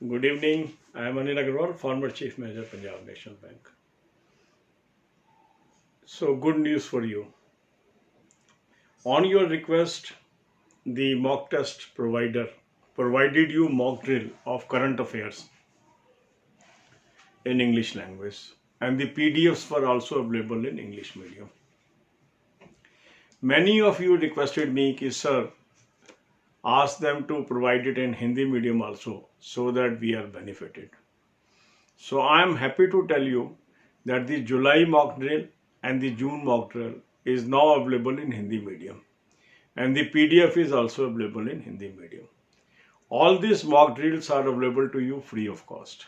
Good evening. I am Anil Agarwal, former Chief Manager, Punjab National Bank. So, good news for you. On your request, the mock test provider provided you mock drill of current affairs in English language, and the PDFs were also available in English medium. Many of you requested me, ki, sir, ask them to provide it in Hindi medium also so that we are benefited. So I am happy to tell you that the July mock drill and the June mock drill is now available in Hindi medium, and the PDF is also available in Hindi medium. All these mock drills are available to you free of cost.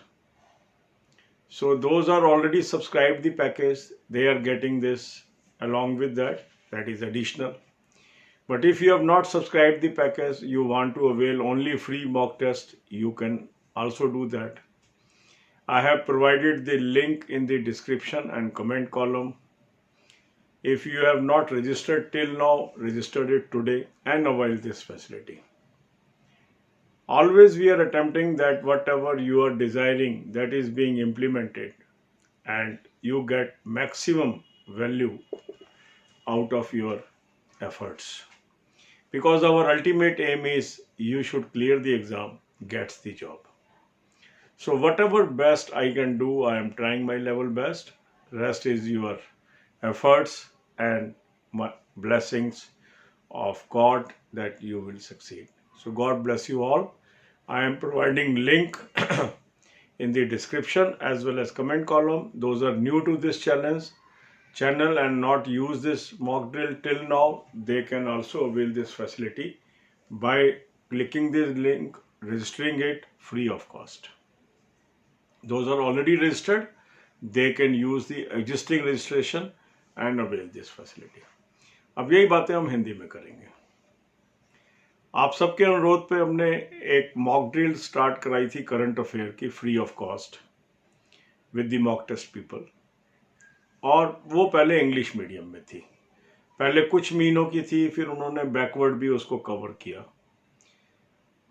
So those are already subscribed the package, they are getting this along with that is additional. But if you have not subscribed the package, you want to avail only free mock test, you can also do that. I have provided the link in the description and comment column. If you have not registered till now, register it today and avail this facility. Always we are attempting that whatever you are desiring, that is being implemented and you get maximum value out of your efforts. Because our ultimate aim is you should clear the exam, gets the job. So whatever best I can do, I am trying my level best. Rest is your efforts and my blessings of God that you will succeed. So God bless you all. I am providing link in the description as well as comment column. Those are new to this channel and not use this mock drill till now, they can also avail this facility by clicking this link, registering it free of cost. Those are already registered, they can use the existing registration and avail this facility. अब यही बातें हम हिंदी में करेंगे. आप सबके अनुरोध पे हमने एक मॉक ड्रिल स्टार्ट कराई थी करंट अफेयर की free of cost with the mock test people, और वो पहले इंग्लिश मीडियम में थी. पहले कुछ महीनों की थी, फिर उन्होंने बैकवर्ड भी उसको कवर किया.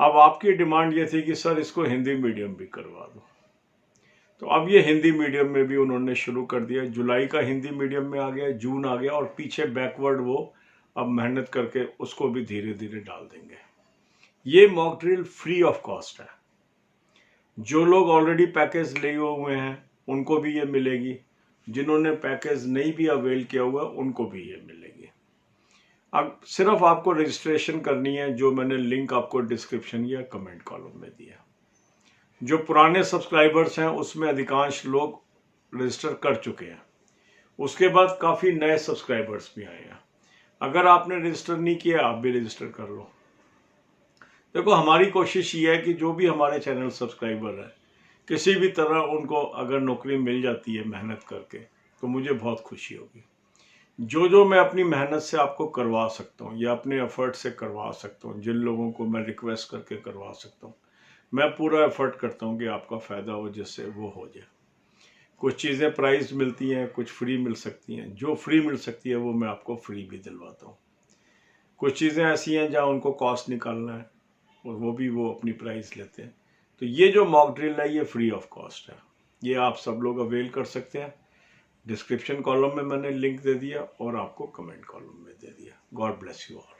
अब आपकी डिमांड ये थी कि सर इसको हिंदी मीडियम भी करवा दो, तो अब ये हिंदी मीडियम में भी उन्होंने शुरू कर दिया. जुलाई का हिंदी मीडियम में आ गया, जून आ गया, और पीछे बैकवर्ड वो अब मेहनत करके उसको भी धीरे धीरे डाल देंगे. ये mock drill free of cost है. जो लोग ऑलरेडी पैकेज लिए हुए हैं उनको भी ये मिलेगी, जिन्होंने पैकेज नहीं भी अवेल किया हुआ उनको भी ये मिलेगी. अब सिर्फ आपको रजिस्ट्रेशन करनी है, जो मैंने लिंक आपको डिस्क्रिप्शन या कमेंट कॉलम में दिया. जो पुराने सब्सक्राइबर्स हैं उसमें अधिकांश लोग रजिस्टर कर चुके हैं. उसके बाद काफ़ी नए सब्सक्राइबर्स भी आए हैं. अगर आपने रजिस्टर नहीं किया आप भी रजिस्टर कर लो. देखो, हमारी कोशिश ये है कि जो भी हमारे चैनल सब्सक्राइबर हैं, किसी भी तरह उनको अगर नौकरी मिल जाती है मेहनत करके, तो मुझे बहुत खुशी होगी. जो मैं अपनी मेहनत से आपको करवा सकता हूँ या अपने एफर्ट से करवा सकता हूँ, जिन लोगों को मैं रिक्वेस्ट करके करवा सकता हूँ, मैं पूरा एफर्ट करता हूँ कि आपका फ़ायदा हो, जिससे वो हो जाए. कुछ चीज़ें प्राइस मिलती हैं, कुछ फ्री मिल सकती हैं. जो फ्री मिल सकती है वो मैं आपको फ्री भी दिलवाता हूँ. कुछ चीज़ें ऐसी हैं जहाँ उनको कॉस्ट निकालना है और वो अपनी प्राइस लेते हैं. तो ये जो मॉक ड्रिल है ये फ्री ऑफ कॉस्ट है. ये आप सब लोग अवेल कर सकते हैं. डिस्क्रिप्शन कॉलम में मैंने लिंक दे दिया और आपको कमेंट कॉलम में दे दिया. God bless you all.